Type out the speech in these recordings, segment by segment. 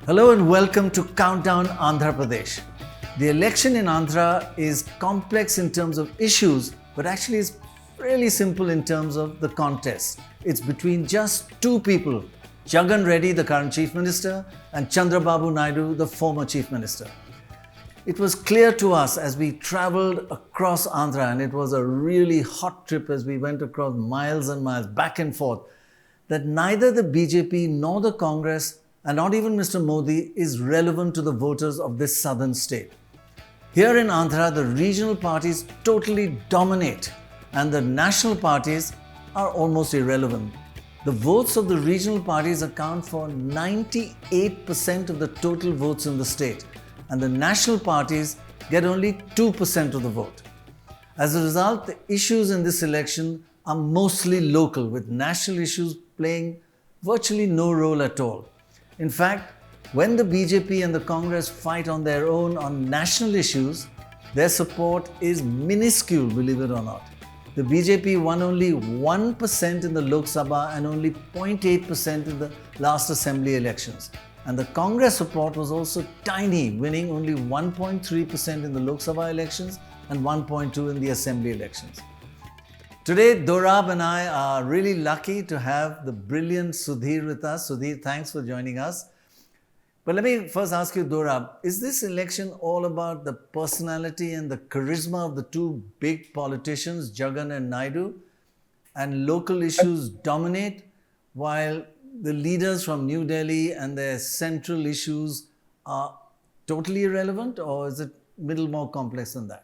Hello and welcome to Countdown Andhra Pradesh. The election in Andhra is complex in terms of issues, but actually is really simple in terms of the contest. It's between just two people, Jagan Reddy, the current Chief Minister, and Chandrababu Naidu, the former Chief Minister. It was clear to us as we travelled across Andhra, and it was a really hot trip as we went across miles and miles, back and forth, that neither the BJP nor the Congress and not even Mr. Modi is relevant to the voters of this southern state. Here in Andhra, the regional parties totally dominate and the national parties are almost irrelevant. The votes of the regional parties account for 98% of the total votes in the state, and the national parties get only 2% of the vote. As a result, the issues in this election are mostly local, with national issues playing virtually no role at all. In fact, when the BJP and the Congress fight on their own on national issues, their support is minuscule, believe it or not. The BJP won only 1% in the Lok Sabha and only 0.8% in the last assembly elections. And the Congress support was also tiny, winning only 1.3% in the Lok Sabha elections and 1.2% in the assembly elections. Today, Dorab and I are really lucky to have the brilliant Sudhir with us. Sudhir, thanks for joining us. But let me first ask you, Dorab, is this election all about the personality and the charisma of the two big politicians, Jagan and Naidu, and local issues dominate while the leaders from New Delhi and their central issues are totally irrelevant, or is it a little more complex than that?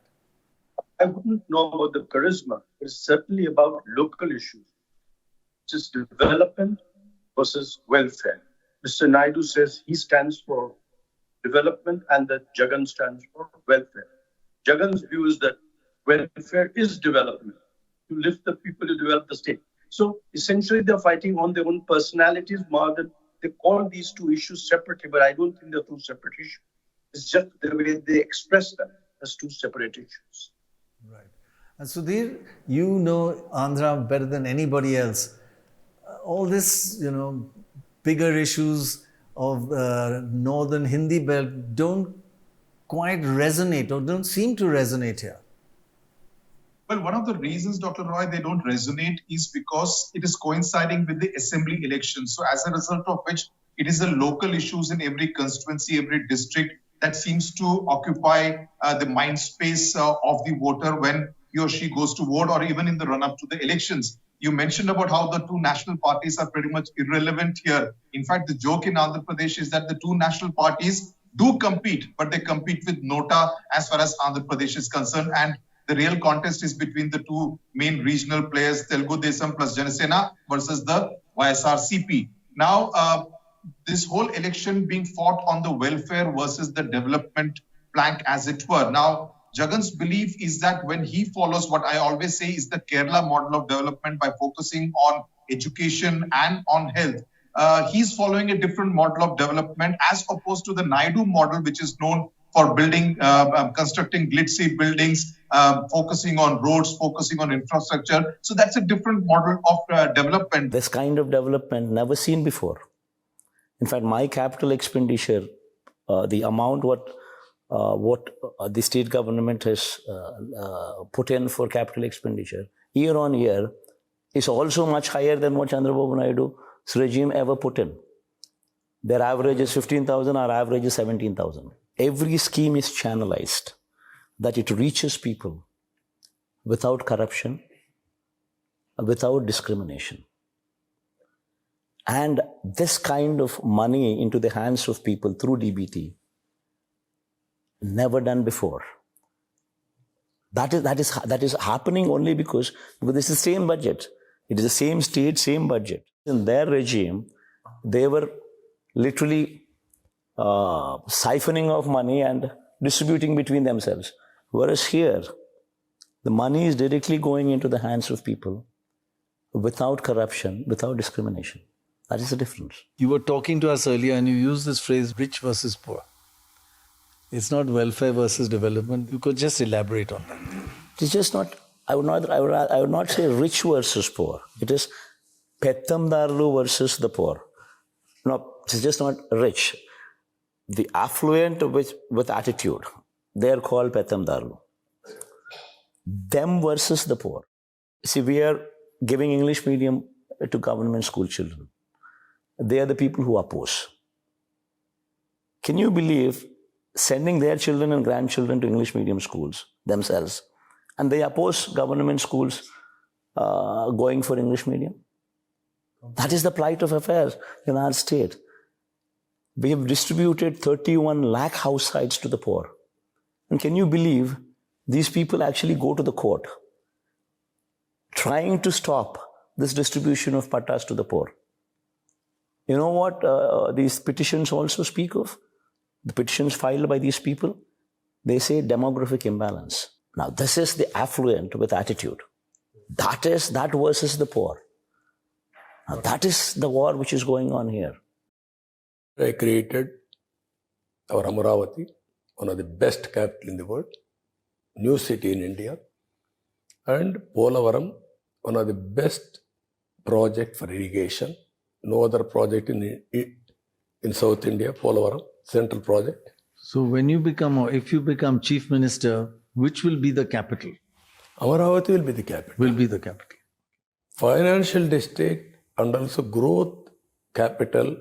I wouldn't know about the charisma. It's certainly about local issues, which is development versus welfare. Mr. Naidu says he stands for development and that Jagan stands for welfare. Jagan's view is that welfare is development. To lift the people, to develop the state. So essentially they're fighting on their own personalities more than they call these two issues separately, but I don't think they're two separate issues. It's just the way they express them as two separate issues. Right. And Sudhir, you know Andhra better than anybody else. All this, bigger issues of the northern Hindi belt don't quite resonate or don't seem to resonate here. Well, one of the reasons, Dr. Roy, they don't resonate is because it is coinciding with the assembly elections. So as a result of which, it is the local issues in every constituency, every district that seems to occupy the mind space of the voter when he or she goes to vote, or even in the run-up to the elections. You mentioned about how the two national parties are pretty much irrelevant here. In fact, the joke in Andhra Pradesh is that the two national parties do compete, but they compete with Nota as far as Andhra Pradesh is concerned. And the real contest is between the two main regional players, Telugu Desam plus Sena versus the YSRCP. Now, this whole election being fought on the welfare versus the development plank, as it were. Now, Jagan's belief is that when he follows what I always say is the Kerala model of development by focusing on education and on health, he's following a different model of development as opposed to the Naidu model, which is known for building, constructing glitzy buildings, focusing on roads, focusing on infrastructure. So that's a different model of development. This kind of development never seen before. In fact, my capital expenditure, the amount what the state government has put in for capital expenditure year on year is also much higher than what Chandrababu Naidu's regime ever put in. Their average is 15,000, our average is 17,000. Every scheme is channelized that it reaches people without corruption, without discrimination. And this kind of money into the hands of people through DBT, never done before. That is happening only because this is the same budget. It is the same state, same budget. In their regime, they were literally siphoning off money and distributing between themselves. Whereas here, the money is directly going into the hands of people without corruption, without discrimination. That is the difference. You were talking to us earlier and you used this phrase, rich versus poor. It's not welfare versus development. You could just elaborate on that. It's just not, I would not say rich versus poor. It is Pettamdarlu versus the poor. No, it's just not rich. the affluent with attitude, they are called Petamdarlu. Them versus the poor. See, we are giving English medium to government school children. They are the people who oppose. Can you believe sending their children and grandchildren to English medium schools themselves, and they oppose government schools going for English medium? That is the plight of affairs in our state. We have distributed 31 lakh house sites to the poor. And can you believe these people actually go to the court trying to stop this distribution of pattas to the poor? You know what these petitions also speak of? The petitions filed by these people, they say demographic imbalance. Now, this is the affluent with attitude. That versus the poor. Now, that is the war which is going on here. I created our Amaravati, one of the best capital in the world, new city in India, and Polavaram, one of the best project for irrigation. No other project in South India, Polavaram, central project. So when you become, or if you become Chief Minister, which will be the capital? Amaravati will be the capital. Will be the capital. Financial district and also growth capital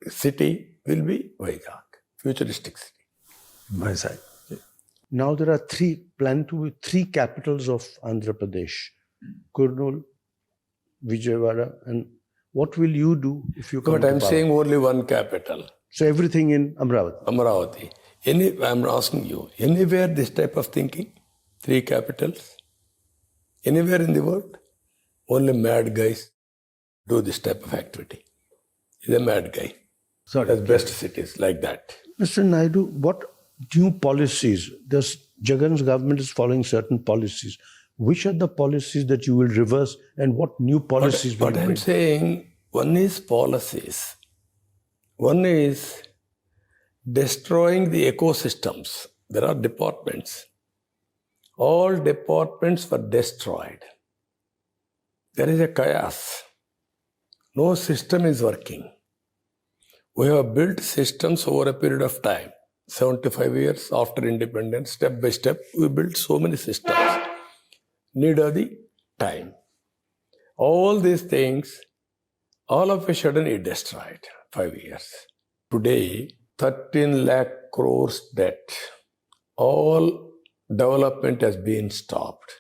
city will be Vizag, futuristic city. Vizag. Now there are planned to be three capitals of Andhra Pradesh: Kurnool, Vijayawada, and what will you do if you come But to I'm power? saying only one capital. So everything in Amaravati. Amaravati. I'm asking you, anywhere this type of thinking? Three capitals? Anywhere in the world? Only mad guys do this type of activity. He's a mad guy. So That's best cities like that. Mr. Naidu, what new policies? Jagan's government is following certain policies. Which are the policies that you will reverse, and what new policies will But you I'm bring? saying one is policies. One is destroying the ecosystems. There are departments. All departments were destroyed. There is a chaos. No system is working. We have built systems over a period of time. 75 years after independence, step by step, we built so many systems. Need of the time. All these things, all of a sudden it destroyed. 5 years. Today, 13 lakh crores debt. All development has been stopped.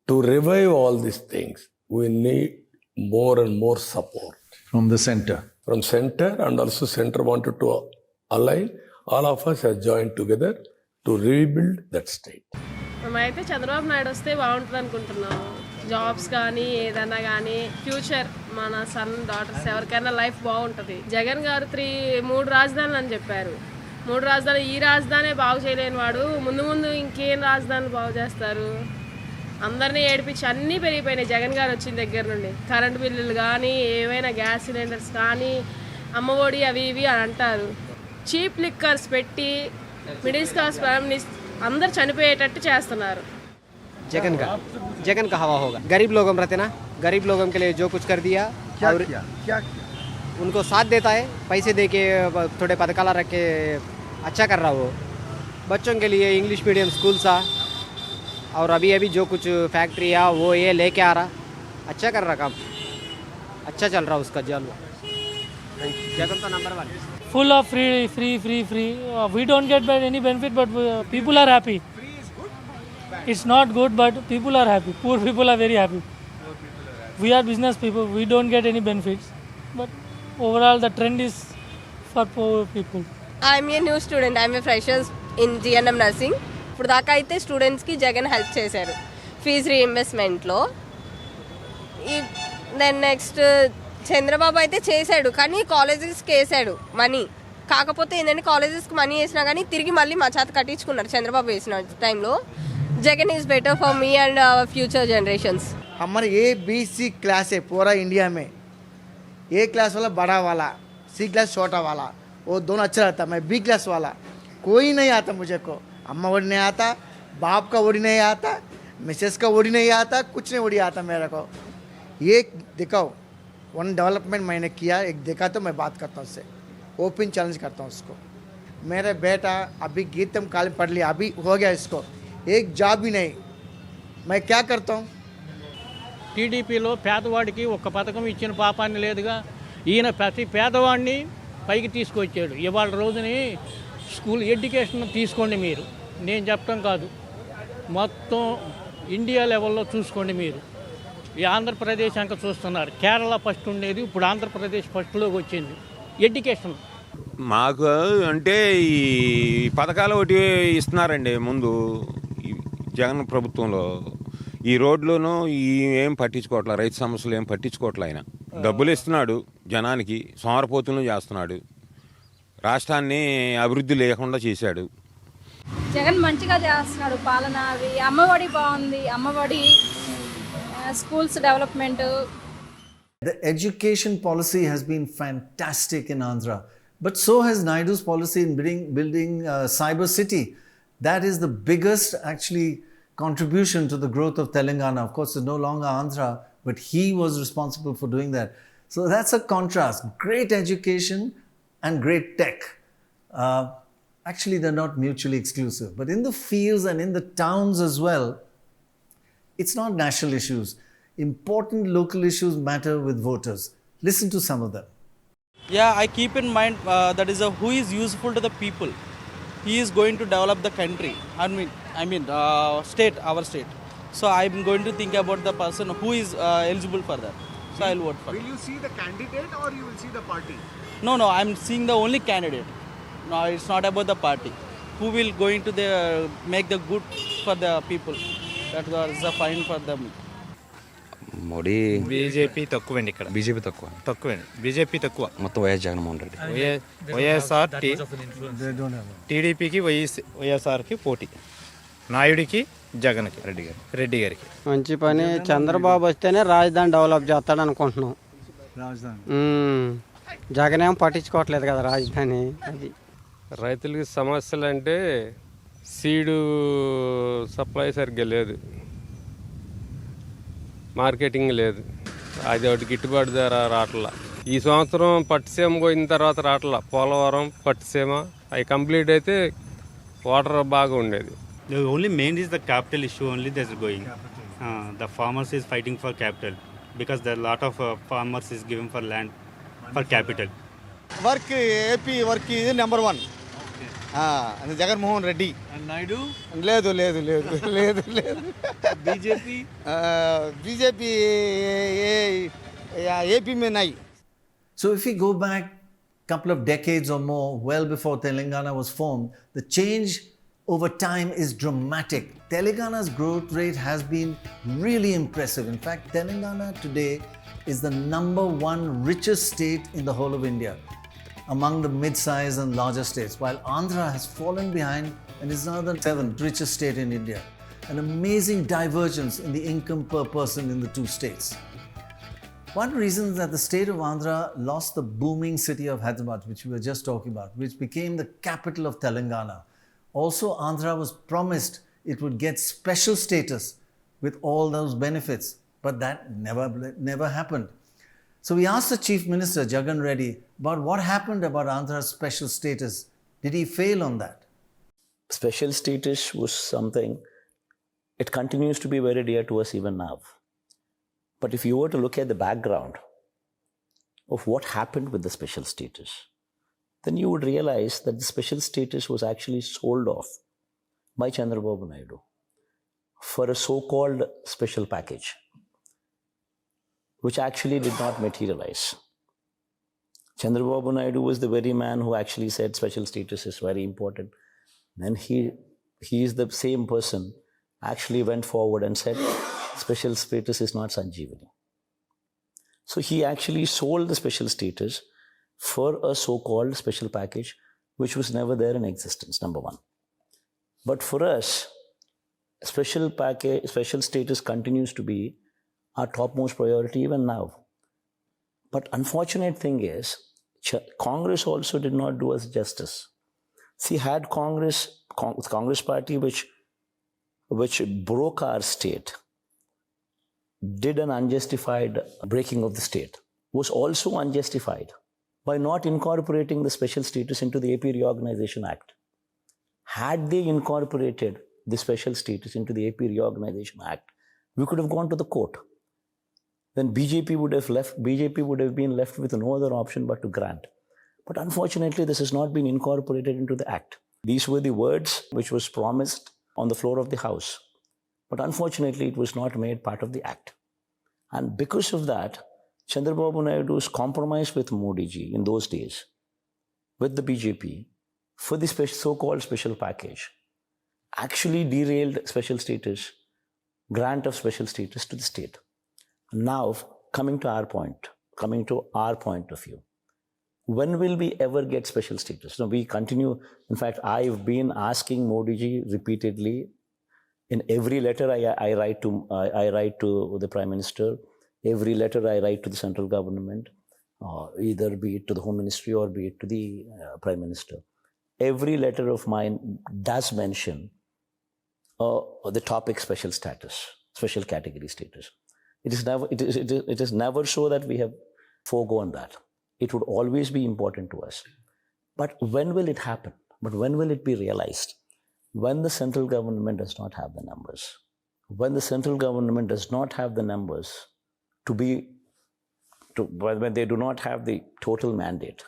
To revive all these things, we need more and more support. from the center. From center, and also center wanted to align. All of us have joined together to rebuild that state. మేమైతే చంద్రబాబు నాయుడు వస్తే బాగుంటుంది అనుకుంటున్నాం. Jobs కానీ ఏదైనా కానీ future మన sun daughters ఎవరికైనా life బాగుంటుంది. జగన్ గారు 3 రాజధానులు అని చెప్పారు. 3 రాజధానులు, ఈ రాజధానే బాగు చేయలేని వాడు ముందు ఇంకేం రాజధానులు బాగు చేస్తారు? అందరినీ ఏడిపించి అన్నీ పెరిగిపోయినాయి జగన్ గారు వచ్చిన దగ్గర నుండి. కరెంటు బిల్లులు కానీ, ఏవైనా గ్యాస్ సిలిండర్స్ కానీ, అమ్మఒడి అవి ఇవి అని అంటారు. చీప్ లిక్కర్స్ పెట్టి మిడిల్ క్లాస్ ఫ్యామిలీస్ అందరు చనిపోయేటట్టు చేస్తున్నారు. जगन का हवा होगा. गरीब लोगों रहते ना, गरीब लोगों के लिए जो कुछ कर दिया और क्या उनको साथ देता है, पैसे दे के थोड़े पदकाला रख के अच्छा कर रहा वो. बच्चों के लिए इंग्लिश मीडियम स्कूल सा, और अभी जो कुछ फैक्ट्री है वो ये लेके आ रहा, अच्छा कर रहा काम, अच्छा चल रहा उसका जलवा. जगन तो number 1. Full of free. We don't get any benefit, but people are happy. It's not good, but people are happy. Poor people are very happy. We are business people. We don't get any benefits, but overall the trend is for poor people. I'm a new student. I'm a fresher in GNM nursing. ఇప్పుడు దాకా అయితే స్టూడెంట్స్కి Jagan help చేశారు fee రీఇంబర్స్మెంట్లో. Then next Chandrababu అయితే చేశాడు, కానీ కాలేజెస్కి వేసాడు money. కాకపోతే ఏంటంటే కాలేజెస్కి మనీ వేసినా కానీ తిరిగి మళ్ళీ మా చేత కట్టించుకున్నారు చంద్రబాబు వేసిన టైంలో. Jagan is better for me and future generations. हमारे ABC क्लास है पूरा इंडिया में. A क्लास वाला बड़ा वाला, C क्लास छोटा वाला, वो दोनों अच्छा रहता. मैं B क्लास वाला, कोई नहीं आता मुझे को. अम्मा ओढ़ी नहीं आता, बाप का ओढ़ी नहीं आता, मिसेस का ओढ़ी नहीं आता, कुछ नहीं ओढ़ी आता मेरे को. ये दिखाओ, वन डेवलपमेंट मैंने किया, एक देखा तो मैं बात करता हूँ उससे, ओपन चैलेंज करता हूँ उसको. मेरा बेटा अभी गीतम काल पढ़ लिया, अभी हो गया इसको, एक जॉब भी नहीं, मैं क्या करता हूँ? టీడీపీలో పేదవాడికి ఒక్క పథకం ఇచ్చిన పాపాన్ని లేదుగా. ఈయన ప్రతి పేదవాడిని పైకి తీసుకొచ్చాడు. ఇవాళ రోజుని స్కూల్ ఎడ్యుకేషన్ తీసుకోండి మీరు, నేను చెప్పడం కాదు, మొత్తం ఇండియా లెవెల్లో చూసుకోండి మీరు. ఈ ఆంధ్రప్రదేశ్ అంక చూస్తున్నారు. కేరళ ఫస్ట్ ఉండేది, ఇప్పుడు ఆంధ్రప్రదేశ్ ఫస్ట్లోకి వచ్చింది ఎడ్యుకేషన్. మాకు అంటే ఈ పథకాలు ఒకటి ఇస్తున్నారండి ముందు జగన్ ప్రభుత్వంలో. ఈ రోడ్లను ఏం పట్టించుకోవట్లే, రైతు సమస్యలు ఏం పట్టించుకోవట్లే. ఆయన డబ్బులు ఇస్తున్నాడు జనానికి, సోమరపోతులను చేస్తున్నాడు, రాష్ట్రాన్ని అభివృద్ధి లేకుండా చేశాడు. జగన్ మంచిగా చేస్తున్నాడు పాలన. అది అమ్మఒడి బాగుంది, Amma Vodi, schools development. The education policy has been fantastic in Andhra, but so has Naidu's policy in building cyber city. That is the biggest actually contribution to the growth of Telangana. Of course, it's no longer Andhra, but he was responsible for doing that. So that's a contrast. Great education and great tech. Actually, they're not mutually exclusive. But in the fields and in the towns as well, it's not national issues. Important local issues matter with voters. Listen to some of them. Yeah, I keep in mind that is who is useful to the people. He is going to develop the country. State, our state. So I'm going to think about the person who is eligible for that. So I'll vote for. Will you see the candidate or you will see the party? No, I'm seeing the only candidate. No, it's not about the party. Who will going to make the good for the people. That was the fine for them. Modi BJP తక్కువండి, ఇక్కడ BJP తక్కువండి, BJP తక్కువ, మొత్తం YS Jaganmohan Reddy. YSR టీడీపీకి వైఎస్ఆర్కి పోటీ, నాయుడికి జగన్కి రెడ్డి గారికి. మంచి పని. చంద్రబాబు వస్తేనే రాజధాని డెవలప్ చేస్తాడు అనుకుంటున్నాం. జగన్ ఏం పట్టించుకోవట్లేదు కదా రాజధాని. అది రైతులకి సమస్యలు అంటే సీడు సప్లై సరిగ్గా లేదు, మార్కెటింగ్ లేదు, అది ఒకటి గిట్టుబాటు ధర రావట్లా. ఈ సంవత్సరం పట్టిసీమ పోయిన తర్వాత రావట్లా. పోలవరం పట్టిసీమ అవి కంప్లీట్ అయితే వాటర్ బాగా ఉండేది. Only main is the capital issue only that is going. The farmers is fighting for capital because the lot of farmers is giving for land for capital. Work AP work ఇది number 1. Jaganmohan Reddy. Naidu లేదు లేదు లేదు లేదు లేదు. BJP AP में नहीं. So if we go back a couple of decades or more, well before Telangana was formed, the change over time is dramatic. Telangana's growth rate has been really impressive. In fact, Telangana today is the number 1 richest state in the whole of India, among the mid-sized and larger states, while Andhra has fallen behind and is now the 7th richest state in India. An amazing divergence in the income per person in the two states. One reason is that the state of Andhra lost the booming city of Hyderabad, which we were just talking about, which became the capital of Telangana. Also, Andhra was promised it would get special status with all those benefits, but that never happened. So we asked the Chief Minister Jagan Reddy about what happened about Andhra's special status. Did he fail on that? Special status was something, it continues to be very dear to us even now. But if you were to look at the background of what happened with the special status, then you would realize that the special status was actually sold off by Chandrababu Naidu for a so-called special package, which actually did not materialize. Chandrababu Naidu was the very man who actually said special status is very important. Then he is the same person actually went forward and said special status is not Sanjeevani. So he actually sold the special status for a so-called special package which was never there in existence, number 1. But for us, special status continues to be our topmost priority even now. But unfortunate thing is, Congress also did not do us justice. See, had Congress party which broke our state, did an unjustified breaking of the state, was also unjustified. by not incorporating the special status into the AP Reorganization Act. Had they incorporated the special status into the AP Reorganization Act, we could have gone to the court. Then BJP would have been left with no other option but to grant. But unfortunately, this has not been incorporated into the Act. These were the words which was promised on the floor of the House. But unfortunately, it was not made part of the Act. And because of that, Chandrababu Naidu's compromise with Modi ji in those days, with the BJP, for the so-called special package, actually derailed special status, grant of special status to the state. Now, coming to our point of view, when will we ever get special status? Now, we continue. In fact, I've been asking Modi ji repeatedly. In every letter I write to the Prime Minister, every letter I write to the central government, either be it to the Home Ministry or be it to the Prime Minister. Every letter of mine does mention the topic special status, special category status. It is never so that we have foregone that. It would always be important to us. But when will it happen? But when will it be realized? When the central government does not have the numbers. When the central government does not have the numbers when they do not have the total mandate,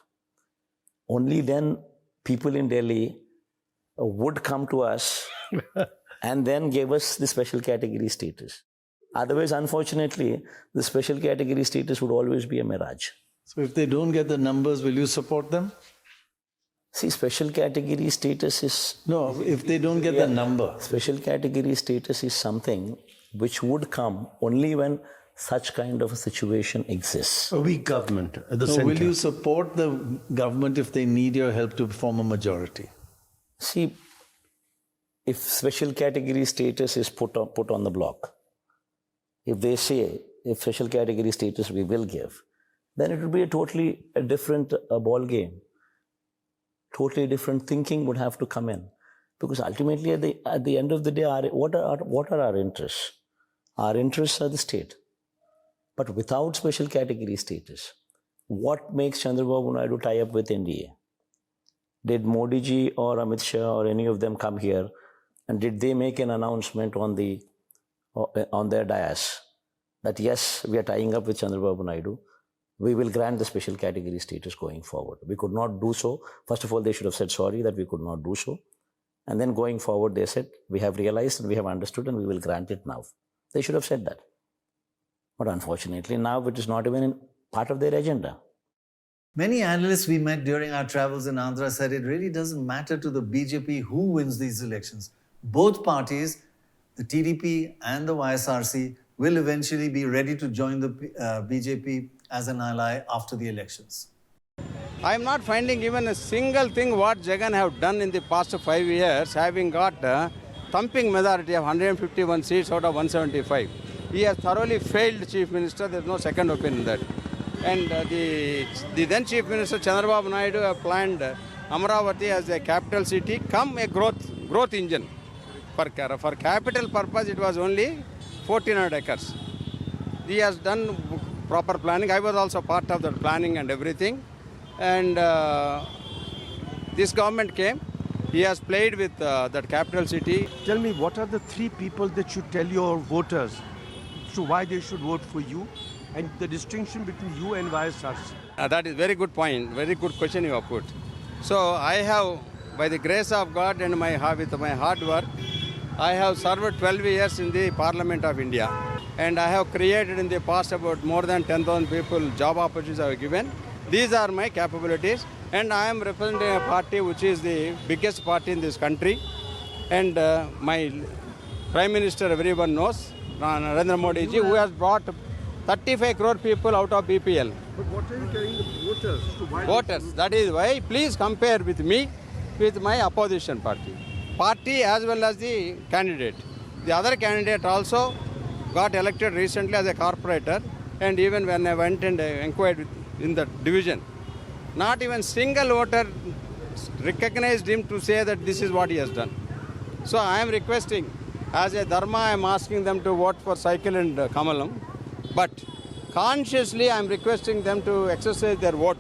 only then people in Delhi would come to us and then give us the special category status. Otherwise, unfortunately, the special category status would always be a mirage. So if they don't get the numbers, will you support them? See, special category status is... No, if they don't get the number. Special category status is something which would come only when such kind of a situation exists. A weak government at the So center. will you support the government if they need your help to form a majority? See, if special category status is put on the block, if they say, if special category status we will give, then it would be a totally different ball game. Totally different thinking would have to come in. Because ultimately, at the end of the day, what are our interests? Our interests are the state. But without special category status, what makes Chandrababu Naidu tie up with NDA? Did Modi ji or Amit Shah or any of them come here and did they make an announcement on their dais that yes, we are tying up with Chandrababu Naidu, we will grant the special category status going forward? We could not do so. First of all, they should have said sorry that we could not do so. And then going forward, they said, we have realized and we have understood and we will grant it now. They should have said that. But unfortunately, now it is not even part of their agenda. Many analysts we met during our travels in Andhra said it really doesn't matter to the BJP who wins these elections. Both parties, the TDP and the YSRC, will eventually be ready to join the BJP as an ally after the elections. I am not finding even a single thing what Jagan have done in the past 5 years, having got a thumping majority of 151 seats out of 175. He has thoroughly failed Chief Minister. There is no second opinion in that. And the then Chief Minister Chandrababu Naidu have planned Amaravati as a capital city, come a growth engine. For capital purpose, it was only 1,400 acres. He has done proper planning. I was also part of the planning and everything. And this government came. He has played with that capital city. Tell me, what are the three people that should tell your voters to why they should vote for you and the distinction between you and YSRC? That is very good point. Very good question you have put. So I have, by the grace of God and with my hard work, I have served 12 years in the Parliament of India. And I have created in the past about more than 10,000 people job opportunities I have given. These are my capabilities. And I am representing a party which is the biggest party in this country. And my Prime Minister, everyone knows, Narendra Modi ji, who has brought 35 crore people out of BPL. But what are you telling the voters? Voters. That is why, please compare with me, with my opposition party as well as the candidate. The other candidate also got elected recently as a corporator, and even when I went and inquired in the division, not even single voter recognized him to say that this is what he has done. So I am requesting, as a dharma, I am asking them to vote for Cycle and Kamalam, but consciously I am requesting them to exercise their vote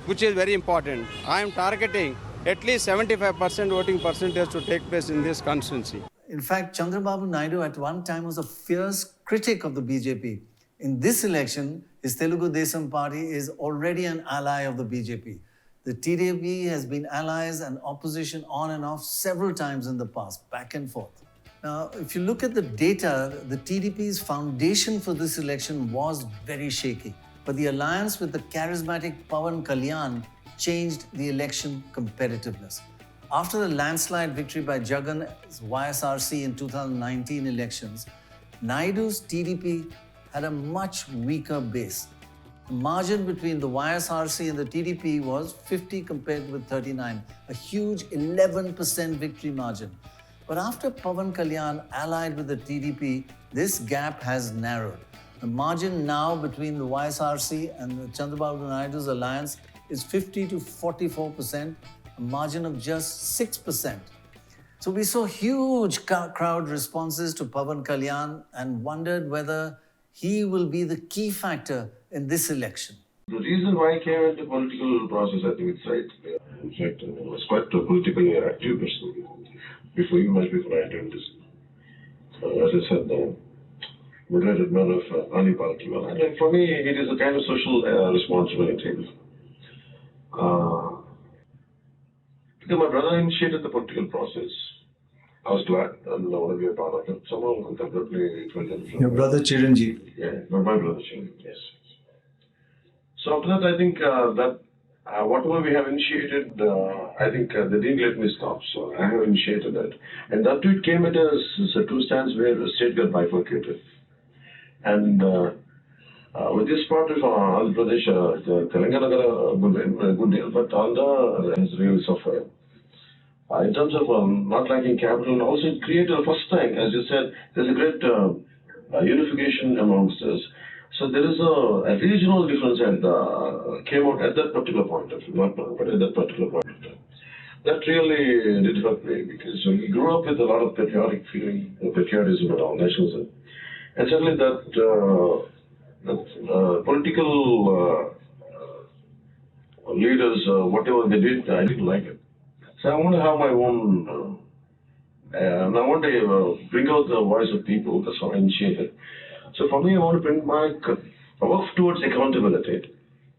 which is very important. I am targeting at least 75% voting percentage to take place in this constituency. In fact, Chandrababu Naidu at one time was a fierce critic of the BJP. In this election, his Telugu Desam party is already an ally of the BJP. The TDP has been allies and opposition on and off several times in the past, back and forth. Now, if you look at the data, the TDP's foundation for this election was very shaky. But the alliance with the charismatic Pawan Kalyan changed the election competitiveness. After the landslide victory by Jagan's YSRC in 2019 elections, Naidu's TDP had a much weaker base. The margin between the YSRC and the TDP was 50 compared with 39, a huge 11% victory margin. But after Pawan Kalyan allied with the TDP, this gap has narrowed. The margin now between the YSRC and the Chandrababu Naidu's alliance is 50 to 44%, a margin of just 6%. So we saw huge crowd responses to Pawan Kalyan and wondered whether he will be the key factor in this election. The reason why I came into political process, I think it's right. In fact, I was quite a politically active person before you much before I entered this. As I said, moderated man of Ani Palkiwala. And for me, it is a kind of social responsibility. Because my brother initiated the political process, I was glad and I want to be a part of it. Somehow, completely felt it. Your brother Chiranjeev? Yeah, not my brother Chiranjeev, yes. So after that, I think that whatever we have initiated, I think they didn't let me stop. So I have initiated that. And that too, it came at a circumstance where the state got bifurcated. And with this part of Andhra Pradesh, Telangana got a good deal, but Andhra has really suffered. In terms of not lacking capital, and also it created the first time, as you said, there's a great unification amongst us. So there is a regional difference and came out at that particular point of view, not now, but at that particular point of time. That really did hurt me because we grew up with a lot of patriotic feeling, patriotism and all nationalism. And certainly that political leaders, whatever they did, I didn't like it. So I want to have my own, and I want to bring out the voice of people. That's how I initiated. So for me, I want to bring my work towards accountability,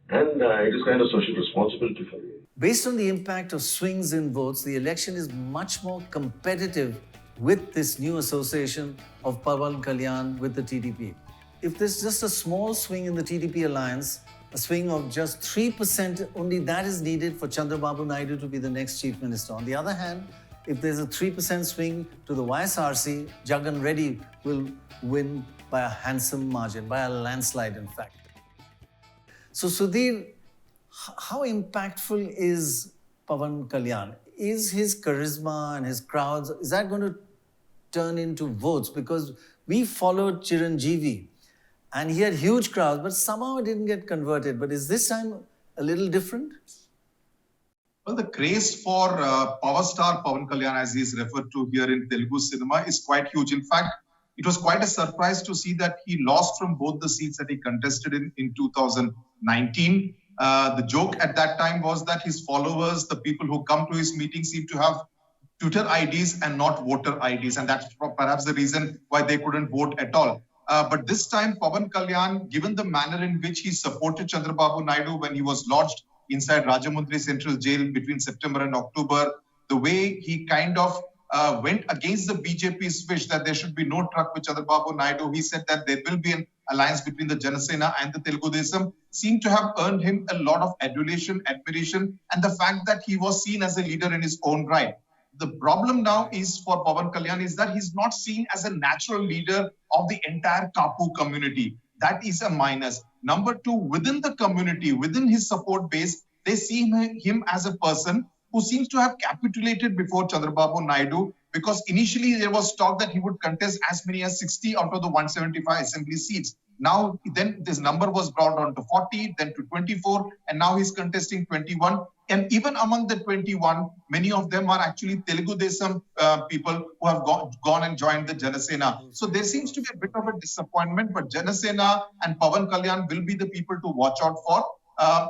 and it is kind of social responsibility for me. Based on the impact of swings in votes, the election is much more competitive with this new association of Pawan Kalyan with the TDP. If there's just a small swing in the TDP alliance, a swing of just 3%, only that is needed for Chandrababu Naidu to be the next Chief Minister. On the other hand, if there's a 3% swing to the YSRC, Jagan Reddy will win by a handsome margin, by a landslide in fact. So Sudhir, how impactful is Pawan Kalyan? Is his charisma and his crowds, is that going to turn into votes? Because we followed Chiranjeevi and he had huge crowds, but somehow it didn't get converted. But is this time a little different? Well, the craze for power star Pawan Kalyan, as he is referred to here in Telugu cinema, is quite huge. In fact, it was quite a surprise to see that he lost from both the seats that he contested in 2019. The joke at that time was that his followers, the people who come to his meetings, seem to have Twitter IDs and not voter IDs. And that's perhaps the reason why they couldn't vote at all. But this time, Pawan Kalyan, given the manner in which he supported Chandrababu Naidu when he was lodged inside Rajamundry Central Jail between September and October, the way he kind of went against the BJP's wish that there should be no truck with Chandrababu Naidu. He said that there will be an alliance between the Sena and the Telugu Desam, seemed to have earned him a lot of adulation, admiration, and the fact that he was seen as a leader in his own right. The problem now is for Pawan Kalyan is that he's not seen as a natural leader of the entire Kapu community. That is a minus. Number two, within the community, within his support base, they see him as a person who seems to have capitulated before Chandrababu Naidu, because initially there was talk that he would contest as many as 60 out of the 175 assembly seats. Now, then this number was brought down to 40, then to 24, and now he's contesting 21. And even among the 21, many of them are actually Telugu Desam people who have gone and joined the Janasena. So there seems to be a bit of a disappointment, but Janasena and Pawan Kalyan will be the people to watch out for.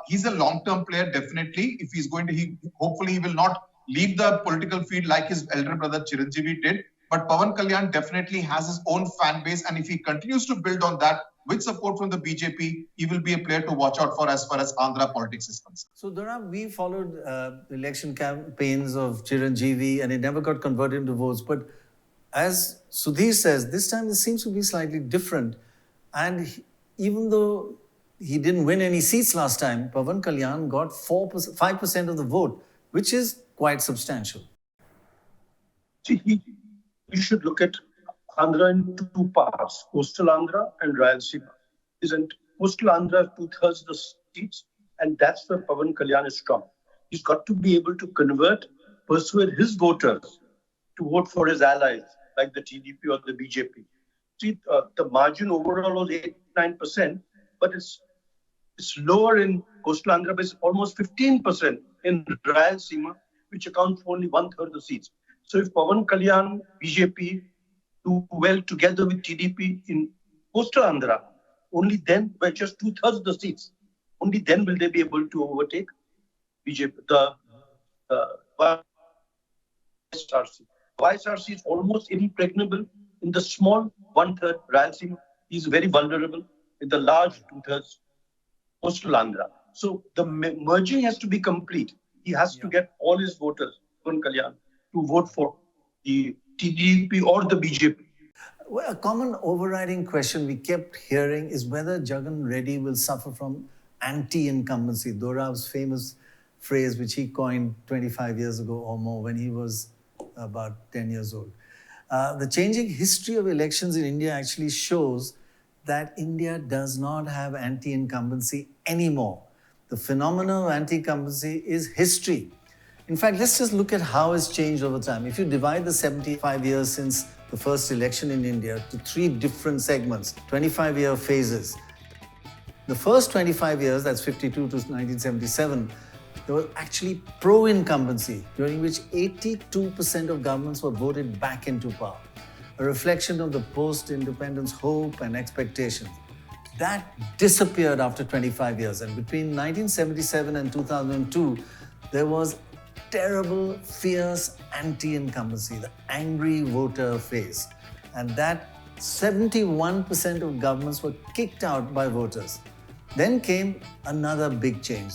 He's a long-term player, definitely. If he's going to, hopefully he will not leave the political field like his elder brother Chiranjeevi did. But Pawan Kalyan definitely has his own fan base, and if he continues to build on that with support from the BJP, he will be a player to watch out for as far as Andhra politics is concerned. So, Dorab, we followed election campaigns of Chiranjeevi, and it never got converted into votes. But as Sudhir says, this time it seems to be slightly different. And even though he didn't win any seats last time, Pawan Kalyan got 5% of the vote, which is quite substantial. See, you should look at Andhra in two parts, coastal Andhra and Rayalaseema. Isn't coastal Andhra 2/3 the seats, and that's where Pawan Kalyan is strong. He's got to be able to persuade his voters to vote for his allies, like the TDP or the BJP. See, the margin overall was 8-9%, but it's lower in coastal Andhra, but it's almost 15% in Rayalaseema, which accounts for only 1/3 the seats. So if Pawan Kalyan, BJP, do well together with TDP in coastal Andhra, only then, by just 2/3 the seats, only then will they be able to overtake BJP, the YSRC. YSRC is almost impregnable in the small 1/3 Rayalaseema. He's very vulnerable in the large 2/3 coastal Andhra. So the merging has to be complete. He has to get all his voters, Pawan Kalyan, to vote for the TDP or the BJP. Well, a common overriding question we kept hearing is whether Jagan Reddy will suffer from anti-incumbency, Dorab's famous phrase which he coined 25 years ago or more when he was about 10 years old. The changing history of elections in India actually shows that India does not have anti-incumbency anymore. The phenomenon of anti-incumbency is history. In fact, let's just look at how it's changed over time. If you divide the 75 years since the first election in India to 3 different segments, 25-year phases. The first 25 years, that's 52 to 1977, there was actually pro-incumbency, during which 82% of governments were voted back into power, a reflection of the post-independence hope and expectations. That disappeared after 25 years, and between 1977 and 2002, there was terrible, fierce anti-incumbency, the angry voter phase. And that 71% of governments were kicked out by voters. Then came another big change.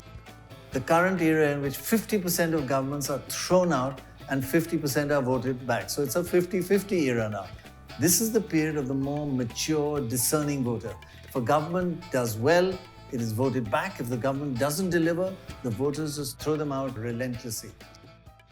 The current era in which 50% of governments are thrown out and 50% are voted back. So it's a 50-50 era now. This is the period of the more mature, discerning voter. If a government does well, it is voted back. If the government doesn't deliver, the voters just throw them out relentlessly.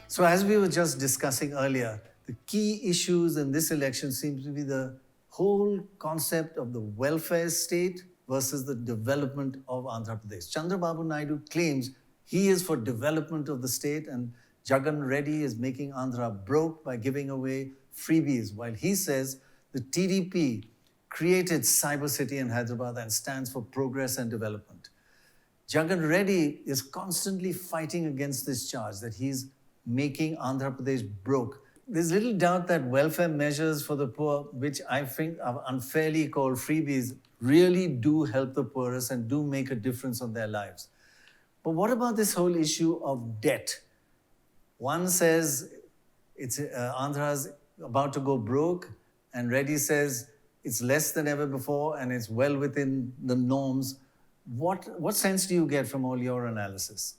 So as we were just discussing earlier, the key issues in this election seems to be the whole concept of the welfare state versus the development of Andhra Pradesh. Chandrababu Naidu claims he is for development of the state, and Jagan Reddy is making Andhra broke by giving away freebies, while he says the TDP created Cyber City in Hyderabad and stands for progress and development. Jagan Reddy is constantly fighting against this charge that he's making Andhra Pradesh broke. There's little doubt that welfare measures for the poor, which I think are unfairly called freebies, really do help the poorest and do make a difference on their lives. But what about this whole issue of debt? One says it's Andhra's about to go broke, and Reddy says it's less than ever before and it's well within the norms. What sense do you get from all your analysis?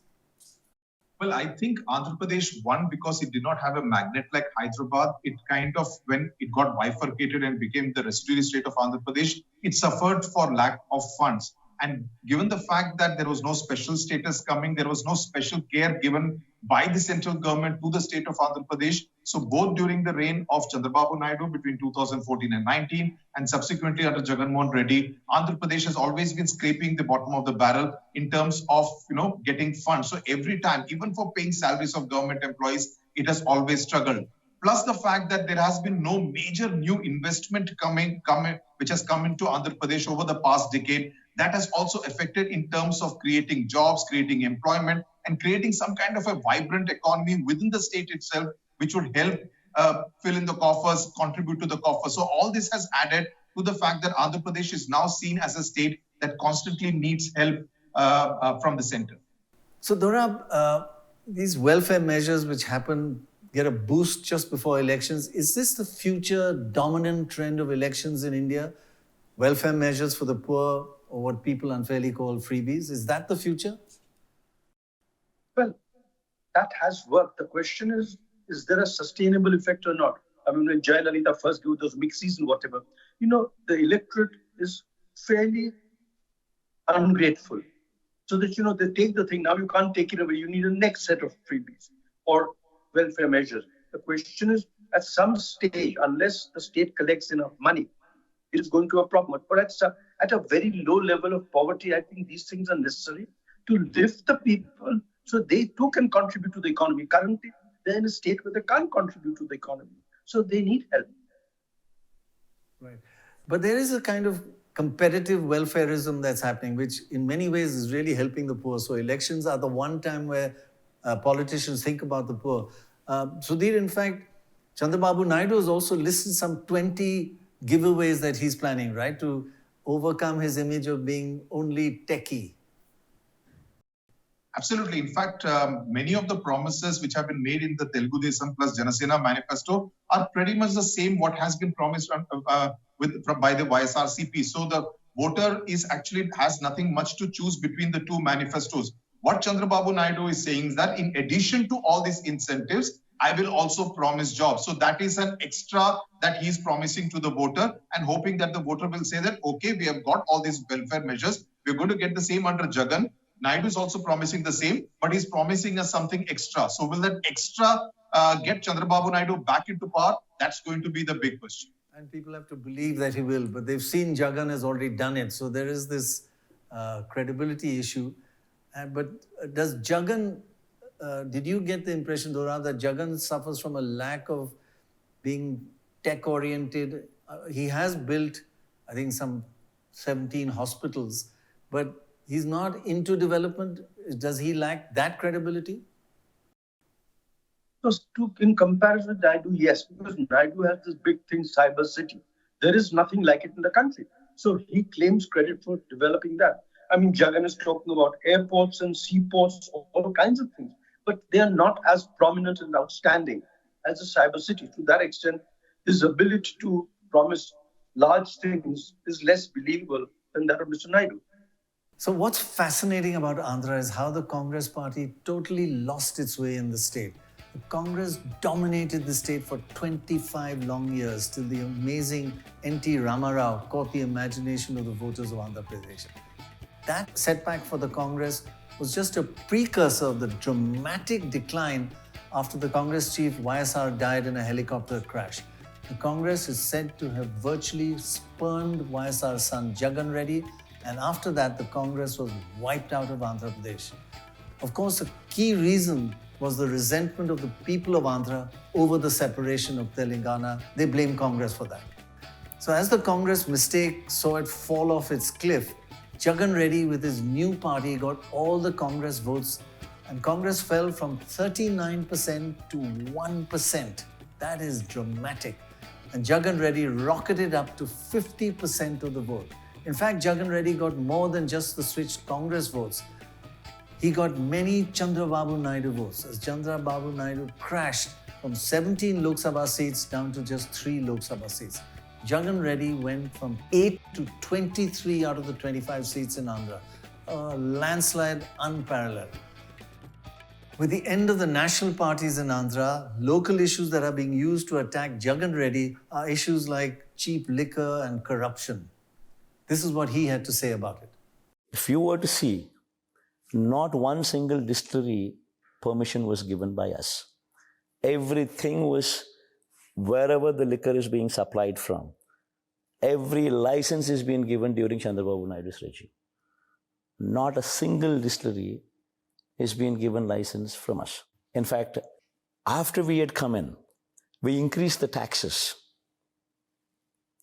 Well, I think Andhra Pradesh won because it did not have a magnet like Hyderabad. It kind of, when it got bifurcated and became the residuary state of Andhra Pradesh, it suffered for lack of funds. And given the fact that there was no special status coming, there was no special care given by the central government to the state of Andhra Pradesh. So both during the reign of Chandrababu Naidu between 2014 and 19, and subsequently under Jagan Reddy, Andhra Pradesh has always been scraping the bottom of the barrel in terms of, getting funds. So every time, even for paying salaries of government employees, it has always struggled. Plus the fact that there has been no major new investment which has come into Andhra Pradesh over the past decade. That has also affected in terms of creating jobs, creating employment, and creating some kind of a vibrant economy within the state itself, which would help fill in the coffers, contribute to the coffers. So all this has added to the fact that Andhra Pradesh is now seen as a state that constantly needs help from the center. So, Dorab, these welfare measures which happen get a boost just before elections. Is this the future dominant trend of elections in India? Welfare measures for the poor, or what people unfairly call freebies. Is that the future? Well, that has worked. The question is there a sustainable effect or not? I mean, when Jayalalitha first gave those mixies and whatever, the electorate is fairly ungrateful. So that, they take the thing, now you can't take it away. You need a next set of freebies or welfare measures. The question is, at some stage, unless the state collects enough money, it is going to be a problem. But at a very low level of poverty, I think these things are necessary to lift the people so they too can contribute to the economy. Currently, they're in a state where they can't contribute to the economy. So they need help. Right. But there is a kind of competitive welfareism that's happening, which in many ways is really helping the poor. So elections are the one time where politicians think about the poor. Sudhir, in fact, Chandrababu Naidu has also listed some 20 giveaways that he's planning, right, to overcome his image of being only techie. Absolutely. In fact, many of the promises which have been made in the Telugu Desam plus Janasena manifesto are pretty much the same what has been promised by the YSRCP. So the voter has nothing much to choose between the two manifestos. What Chandrababu Naidu is saying is that in addition to all these incentives, I will also promise jobs. So that is an extra that he's promising to the voter and hoping that the voter will say that, okay, we have got all these welfare measures. We're going to get the same under Jagan. Naidu is also promising the same, but he's promising us something extra. So will that extra get Chandrababu Naidu back into power? That's going to be the big question. And people have to believe that he will, but they've seen Jagan has already done it. So there is this credibility issue. But does Jagan, did you get the impression, Dorab, that Jagan suffers from a lack of being tech-oriented? He has built, I think, some 17 hospitals, but he's not into development. Does he lack that credibility? In comparison with Naidu, yes, because Naidu has this big thing, cyber city. There is nothing like it in the country. So he claims credit for developing that. I mean, Jagan is talking about airports and seaports, all kinds of things, but they are not as prominent and outstanding as a cyber city. To that extent, his ability to promise large things is less believable than that of Mr. Naidu. So what's fascinating about Andhra is how the Congress party totally lost its way in the state. The Congress dominated the state for 25 long years till the amazing N.T. Ramarao caught the imagination of the voters of Andhra Pradesh. That setback for the Congress was just a precursor of the dramatic decline after the Congress chief YSR died in a helicopter crash. The Congress is said to have virtually spurned YSR's son Jagan Reddy, and after that the Congress was wiped out of Andhra Pradesh. Of course, a key reason was the resentment of the people of Andhra over the separation of Telangana. They blame Congress for that. So as the Congress mistake saw it fall off its cliff, Jagan Reddy with his new party got all the Congress votes, and Congress fell from 39% to 1%. That is dramatic. And Jagan Reddy rocketed up to 50% of the vote. In fact, Jagan Reddy got more than just the switched Congress votes. He got many Chandrababu Naidu votes, as Chandrababu Naidu crashed from 17 Lok Sabha seats down to just 3 Lok Sabha seats. Jagan Reddy went from 8 to 23 out of the 25 seats in Andhra. A landslide unparalleled. With the end of the national parties in Andhra, local issues that are being used to attack Jagan Reddy are issues like cheap liquor and corruption. This is what he had to say about it. If you were to see, not one single distillery permission was given by us. Everything was wherever the liquor is being supplied from. Every license is being given during Chandrababu Naidu's regime. Not a single distillery is being given license from us. In fact, after we had come in, we increased the taxes.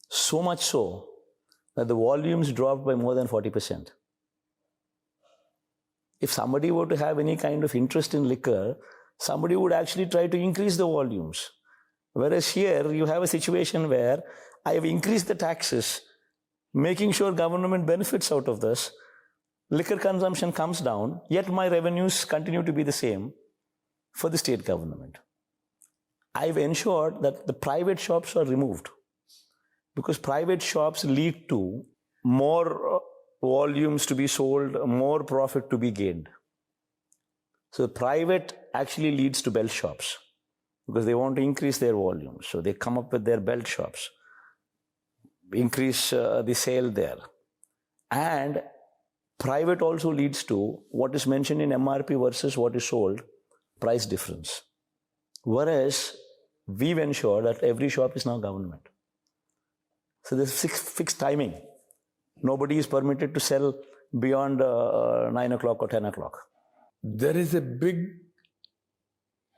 So much so that the volumes dropped by more than 40%. If somebody were to have any kind of interest in liquor, somebody would actually try to increase the volumes. Whereas here, you have a situation where I have increased the taxes, making sure government benefits out of this, liquor consumption comes down, yet my revenues continue to be the same for the state government. I've ensured that the private shops are removed because private shops lead to more volumes to be sold, more profit to be gained. So private actually leads to belt shops because they want to increase their volume. So they come up with their belt shops, increase the sale there. And private also leads to what is mentioned in MRP versus what is sold, price difference. Whereas we've ensured that every shop is now government. So there's fixed timing. Nobody is permitted to sell beyond 9 o'clock or 10 o'clock. There is a big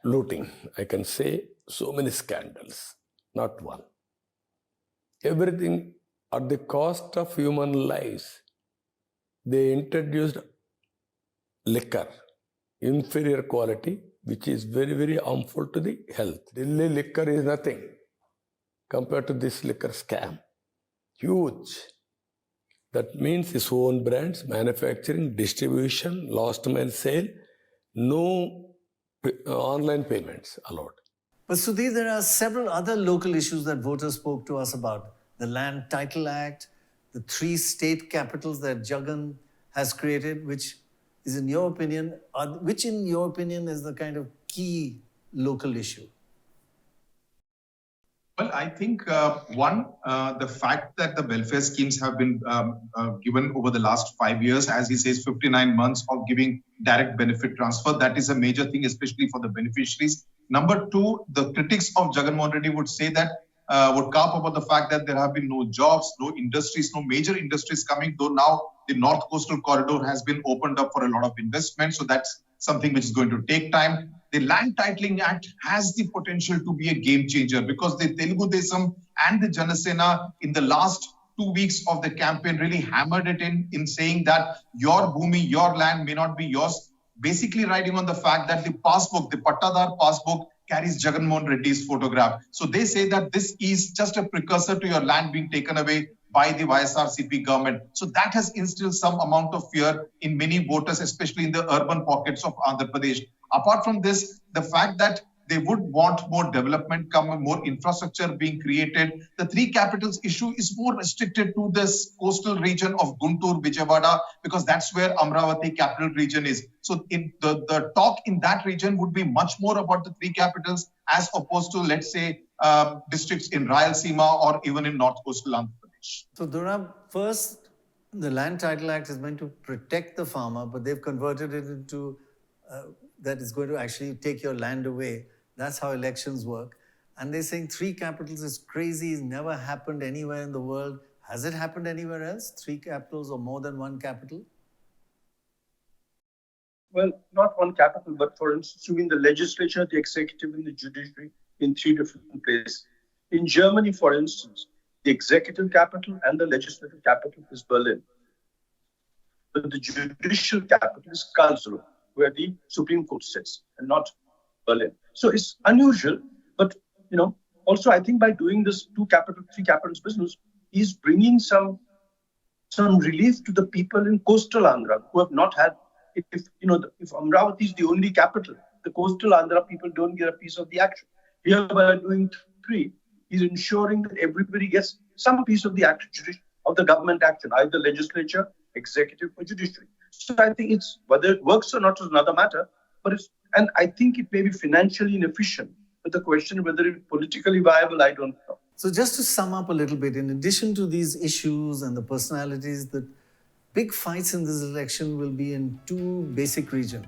looting, I can say, so many scandals, not one. Everything at the cost of human lives. They introduced liquor, inferior quality, which is very, very harmful to the health. Delhi liquor is nothing compared to this liquor scam. Huge. That means its own brands, manufacturing, distribution, last mile sale, no online payments allowed. But Sudhir, there are several other local issues that voters spoke to us about. The Land Title Act, the 3 state capitals that Jagan has created, which in your opinion is the kind of key local issue? Well, I think the fact that the welfare schemes have been given over the last 5 years, as he says, 59 months of giving direct benefit transfer, that is a major thing, especially for the beneficiaries. Number 2, the critics of Jagan Reddy would say that, would carp about the fact that there have been no jobs, no industries, no major industries coming, though now the North Coastal Corridor has been opened up for a lot of investment. So that's something which is going to take time. The Land Titling Act has the potential to be a game changer because the Telugu Desam and the Jana Sena in the last 2 weeks of the campaign really hammered it in saying that your bhumi, your land may not be yours, basically riding on the fact that the passbook, the Pattadar passbook, carries Jagan Reddy's photograph. So they say that this is just a precursor to your land being taken away by the YSRCP government. So that has instilled some amount of fear in many voters, especially in the urban pockets of Andhra Pradesh. Apart from this, the fact that they would want more development, more infrastructure being created. The 3 capitals issue is more restricted to this coastal region of Guntur, Vijayawada, because that's where Amaravati capital region is. So the talk in that region would be much more about the 3 capitals as opposed to, let's say, districts in Rayalaseema or even in North Coastal Andhra Pradesh. So Dorab, first, the Land Title Act is meant to protect the farmer, but they've converted it into that it's going to actually take your land away. That's how elections work. And they're saying 3 capitals is crazy, it's never happened anywhere in the world. Has it happened anywhere else? 3 capitals or more than 1 capital? Well, not 1 capital, but for instance, you mean the legislature, the executive, and the judiciary in 3 different places. In Germany, for instance, the executive capital and the legislative capital is Berlin. But the judicial capital is Karlsruhe, where the Supreme Court sits, and not Berlin. So it's unusual, but also I think by doing this 3 capitals business, he's bringing some relief to the people in coastal Andhra who have not had. If Amaravati is the only capital, the coastal Andhra people don't get a piece of the action. Here, by doing 3, he's ensuring that everybody gets some piece of the action, of the government action, either legislature, executive, or judiciary. So I think it's whether it works or not is another matter, and I think it may be financially inefficient. But the question whether it's politically viable, I don't know. So just to sum up a little bit, in addition to these issues and the personalities, the big fights in this election will be in 2 basic regions.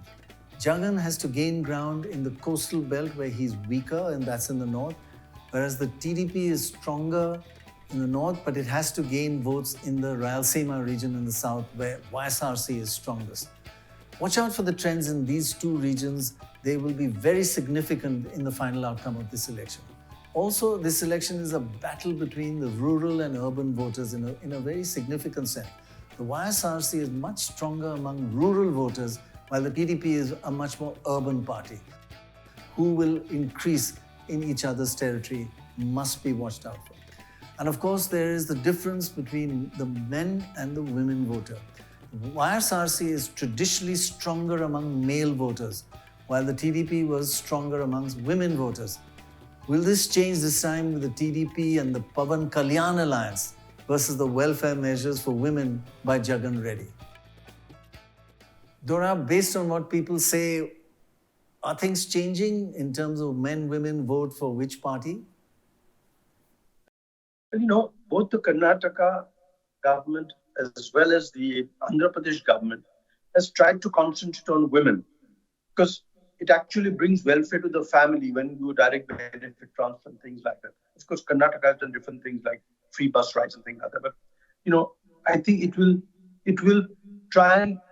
Jagan has to gain ground in the coastal belt where he's weaker, and that's in the north, whereas the TDP is stronger in the north, but it has to gain votes in the Rayalaseema region in the south, where YSRC is strongest. Watch out for the trends in these 2 regions. They will be very significant in the final outcome of this election. Also, this election is a battle between the rural and urban voters in a very significant sense. The YSRC is much stronger among rural voters, while the TDP is a much more urban party. Who will increase in each other's territory must be watched out for. And of course, there is the difference between the men and the women voter. YSRC is traditionally stronger among male voters, while the TDP was stronger amongst women voters. Will this change this time with the TDP and the Pavan Kalyan alliance versus the welfare measures for women by Jagan Reddy? Dorab, based on what people say, are things changing in terms of men, women vote for which party? Well, both the Karnataka government as well as the Andhra Pradesh government has tried to concentrate on women because it actually brings welfare to the family when you direct benefit transfer and things like that. Of course, Karnataka has done different things like free bus rides and things like that. But, I think it will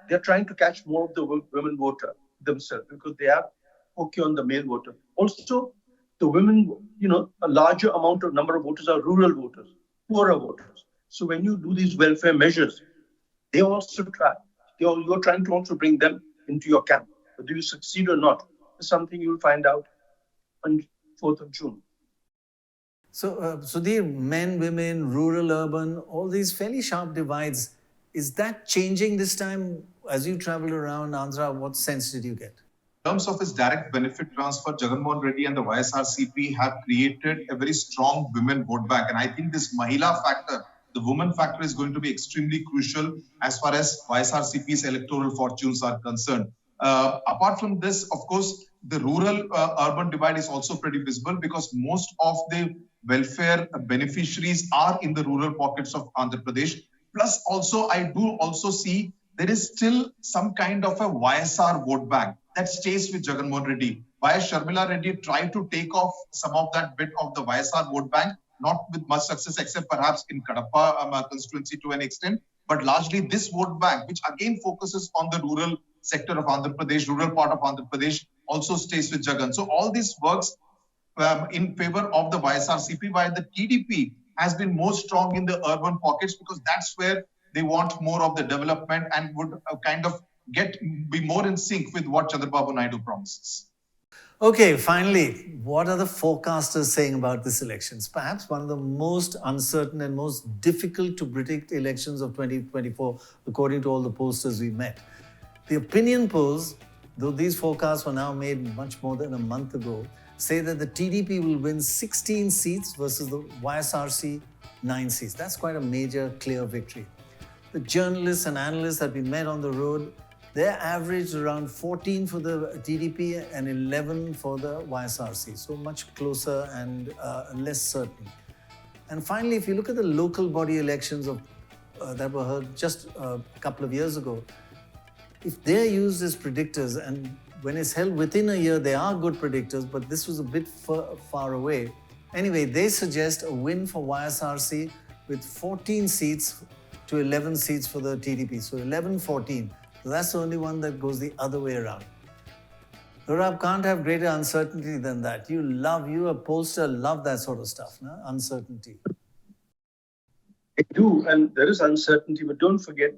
they're trying to catch more of the women voter themselves because they are okay on the male voter. Also, the women, a larger amount of number of voters are rural voters, poorer voters. So when you do these welfare measures, they also try. You're trying to also bring them into your camp. Whether you succeed or not is something you'll find out on 4th of June. So, Sudhir, men, women, rural, urban, all these fairly sharp divides, is that changing this time? As you traveled around Andhra, what sense did you get? In terms of his direct benefit transfer, Jagan Reddy and the YSRCP have created a very strong women vote bank. And I think this Mahila factor, the woman factor, is going to be extremely crucial as far as YSRCP's electoral fortunes are concerned. Apart from this, of course, the rural-urban divide is also pretty visible because most of the welfare beneficiaries are in the rural pockets of Andhra Pradesh. Plus, also, I do also see there is still some kind of a YSR vote bank that stays with Jagan Reddy. YS Sharmila Reddy tried to take off some of that bit of the YSR vote bank, not with much success, except perhaps in Kadapa constituency to an extent. But largely this vote bank, which again focuses on the rural sector of Andhra Pradesh, rural part of Andhra Pradesh, also stays with Jagan. So all this works in favor of the YSRCP, while the TDP has been more strong in the urban pockets because that's where they want more of the development and would kind of be more in sync with what Chandrababu Naidu promises. Okay, finally, what are the forecasters saying about this elections? Perhaps one of the most uncertain and most difficult to predict elections of 2024, according to all the pollsters we met. The opinion polls, though these forecasts were now made much more than a month ago, say that the TDP will win 16 seats versus the YSRC 9 seats. That's quite a major, clear victory. The journalists and analysts that we met on the road, they averaged around 14 for the TDP and 11 for the YSRC. So much closer and less certain. And finally, if you look at the local body elections that were held just a couple of years ago, if they're used as predictors, and when it's held within a year, they are good predictors, but this was a bit far away. Anyway, they suggest a win for YSRC with 14 seats to 11 seats for the TDP. So 11-14. So that's the only one that goes the other way around. Dorab, can't have greater uncertainty than that. You a pollster, love that sort of stuff, no? Uncertainty. I do, and there is uncertainty, but don't forget,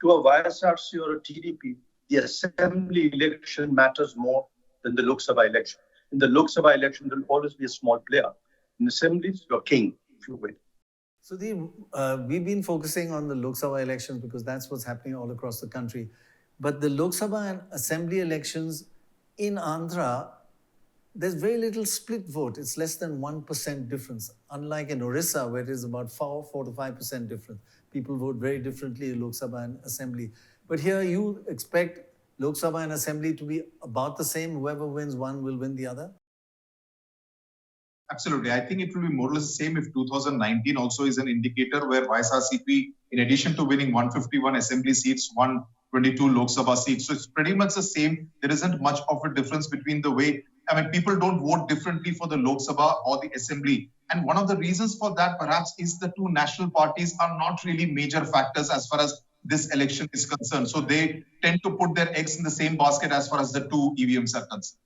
to a YSRC or a TDP, the assembly election matters more than the Lok Sabha election. In the Lok Sabha election, there will always be a small player. In assemblies, you're king, if you win. So we've been focusing on the Lok Sabha elections because that's what's happening all across the country. But the Lok Sabha and assembly elections in Andhra, there's very little split vote. It's less than 1% difference. Unlike in Orissa, where it is about 4 to 5% difference. People vote very differently in Lok Sabha and assembly. But here you expect Lok Sabha and assembly to be about the same. Whoever wins one will win the other? Absolutely. I think it will be more or less the same if 2019 also is an indicator where YSRCP, in addition to winning 151 assembly seats, won 22 Lok Sabha seats. So it's pretty much the same. There isn't much of a difference between the way, people don't vote differently for the Lok Sabha or the assembly. And one of the reasons for that perhaps is the two national parties are not really major factors as far as this election is concerned. So they tend to put their eggs in the same basket as far as the two EVMs are concerned.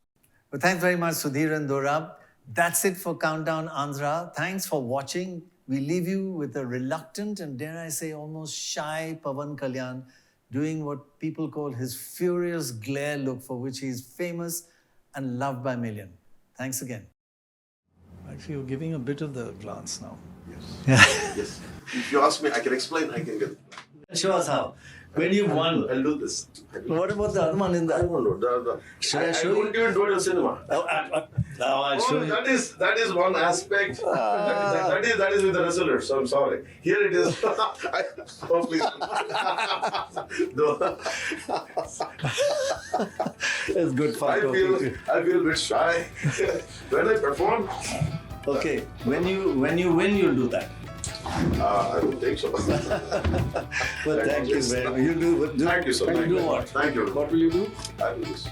Well, thanks very much, Sudhir and Dorab. That's it for Countdown Andhra. Thanks for watching. We leave you with a reluctant and, dare I say, almost shy Pavan Kalyan doing what people call his furious glare look, for which he is famous and loved by millions. Thanks again. Actually, you're giving a bit of the glance now. Yes. Yes. If you ask me, I can explain, I can get Show us how. When you won. I'll do this. What about the other one in the? I don't know. Should I show don't even do it in cinema. Now I'll show you. That is one aspect. That is with the wrestlers. So I'm sorry. Here it is. Oh please. It's good fun. I feel a bit shy when I perform. Okay, when you win, you'll do that. I don't think so. But thank you very much. You do. Thank you so much. You do what? Thank you. What will you do? I will do this.